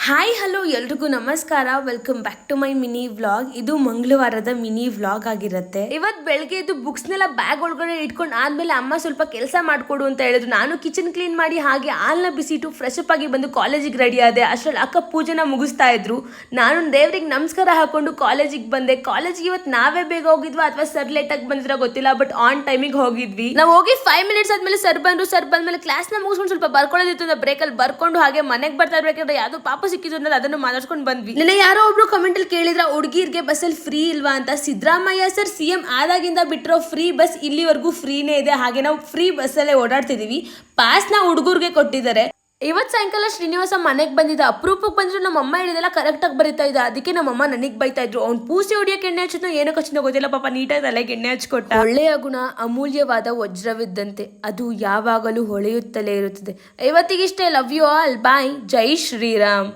Hi hello ಎಲ್ರಿಗೂ ನಮಸ್ಕಾರ. Welcome back to my mini vlog. ಇದು ಮಂಗಳವಾರದ ಮಿನಿ ವ್ಲಾಗ್ ಆಗಿರುತ್ತೆ. ಇವತ್ತು ಬೆಳಗ್ಗೆ ಇದು ಬುಕ್ಸ್ನೆಲ್ಲ ಬ್ಯಾಗ್ ಒಳಗಡೆ ಇಟ್ಕೊಂಡು ಆದ್ಮೇಲೆ ಅಮ್ಮ ಸ್ವಲ್ಪ ಕೆಲಸ ಮಾಡ್ಕೊಡು ಅಂತ ಹೇಳಿದ್ರು. ನಾನು ಕಿಚನ್ ಕ್ಲೀನ್ ಮಾಡಿ ಹಾಗೆ ಹಾಲ್ನ ಬಿಸಿಟ್ಟು ಫ್ರೆಶ್ ಅಪ್ ಆಗಿ ಬಂದು ಕಾಲೇಜಿಗೆ ರೆಡಿ ಆದೆ. ಅಷ್ಟರಲ್ಲಿ ಅಕ್ಕ ಪೂಜೆನ ಮುಗಿಸ್ತಾ ಇದ್ರು. ನಾನು ದೇವ್ರಿಗೆ ನಮಸ್ಕಾರ ಹಾಕೊಂಡು ಕಾಲೇಜಿಗೆ ಬಂದೆ. ಕಾಲೇಜಿಗೆ ಇವತ್ತು ನಾವೇ ಬೇಗ ಹೋಗಿದ್ವಾ ಅಥವಾ ಸರ್ ಲೇಟ್ ಆಗಿ ಬಂದಿರೋ ಗೊತ್ತಿಲ್ಲ, ಬಟ್ ಆನ್ ಟೈಮಿಗೆ ಹೋಗಿದ್ವಿ. ನಾವು ಹೋಗಿ 5 ಮಿನಿಟ್ಸ್ ಆದ್ಮೇಲೆ ಸರ್ ಬಂದ್ಮೇಲೆ ಕ್ಲಾಸ್ ನ ಮುಗಿಸ್ಕೊಂಡು ಸ್ವಲ್ಪ ಬರ್ಕೊಳ್ಳೋದಿತ್ತು. ಬ್ರೇಕ್ ಅಲ್ಲಿ ಬರ್ಕೊಂಡು ಹಾಗೆ ಮನೆಗೆ ಬರ್ತಾ ಇರ್ಬೇಕಾದ್ರೆ ಯಾವ್ದೋ ಪಾಪ ಸಿಕ್ಕಿದ್ರು ಅನ್ನೋದು ಅದನ್ನು ಮಾತಾಡ್ಸ್ಕೊಂಡು ಬಂದ್ವಿ. ನಿನ್ನೆ ಯಾರೋ ಒಬ್ರು ಕಮೆಂಟ್ ಅಲ್ಲಿ ಕೇಳಿದ್ರ ಹುಡುಗಿರ್ಗೆ ಬಸ್ ಅಲ್ಲಿ ಫ್ರೀ ಇಲ್ವಾ ಅಂತ. ಸಿದ್ದರಾಮಯ್ಯ ಸರ್ ಸಿಎಂ ಆದಾಗಿಂದ ಬಿಟ್ಟಿರೋ ಫ್ರೀ ಬಸ್ ಇಲ್ಲಿವರೆಗೂ ಫ್ರೀನೇ ಇದೆ. ಹಾಗೆ ನಾವು ಫ್ರೀ ಬಸ್ ಅಲ್ಲೇ ಓಡಾಡ್ತಿದೀವಿ. ಪಾಸ್ ನ ಹುಡುಗರ್ಗೆ ಕೊಟ್ಟಿದ್ದಾರೆ. ಇವತ್ತು ಸಾಯಂಕಾಲ ಶ್ರೀನಿವಾಸ ಮನೆಗೆ ಬಂದಿದ್ದ. ಅಪರೂಪಕ್ಕೆ ಬಂದ್ರು ನಮ್ಮ ಅಮ್ಮ ಹೇಳಿದೆಲ್ಲ ಕರೆಕ್ಟ್ ಆಗಿ ಬರೀತಾ ಇದ್ದ. ಅದಕ್ಕೆ ನಮ್ಮ ಅಮ್ಮ ನನಗೆ ಬೈತಾ ಇದ್ರು. ಅವ್ನು ಪೂಸಿ ಹೊಡಿಯೋಕೆ ಎಣ್ಣೆ ಹಚ್ಚಿದ್ನೋ ಏನೋ ಕಚ್ಚಿನೋ ಗೊತ್ತಿಲ್ಲ, ಪಾಪ ನೀಟಾಗಿ ತಲೆಗೆ ಎಣ್ಣೆ ಹಚ್ಕೊಟ್ಟ. ಒಳ್ಳೆಯ ಗುಣ ಅಮೂಲ್ಯವಾದ ವಜ್ರವಿದ್ದಂತೆ, ಅದು ಯಾವಾಗಲೂ ಹೊಳೆಯುತ್ತಲೇ ಇರುತ್ತದೆ. ಇವತ್ತಿಗಿಷ್ಟೇ. Love you all. ಬಾಯ್. ಜೈ ಶ್ರೀರಾಮ್.